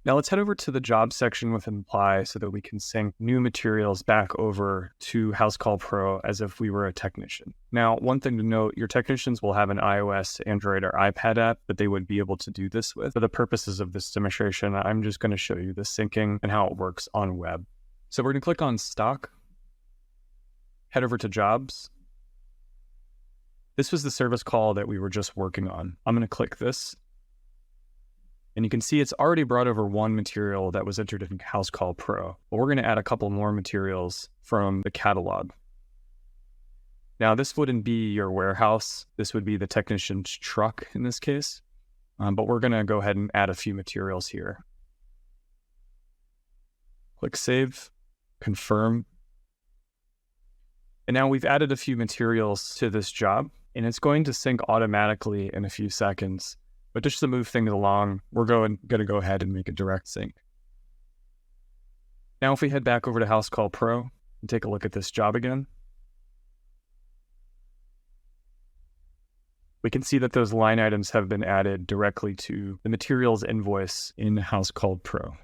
Now let's head over to the job section within Apply so that we can sync new materials back over to Housecall Pro as if we were a technician. Now, one thing to note, your technicians will have an iOS, Android, or iPad app that they would be able to do this with. For the purposes of this demonstration, I'm just going to show you the syncing and how it works on web. So we're going to click on Stock, head over to Jobs. This was the service call that we were just working on. I'm going to click this. And you can see it's already brought over one material that was entered in Housecall Pro. But we're going to add a couple more materials from the catalog. Now, this wouldn't be your warehouse. This would be the technician's truck in this case. But we're going to go ahead and add a few materials here. Click Save, Confirm. And now we've added a few materials to this job, and it's going to sync automatically in a few seconds. But just to move things along, we're going to go ahead and make a direct sync. Now, if we head back over to Housecall Pro and take a look at this job again, we can see that those line items have been added directly to the materials invoice in Housecall Pro.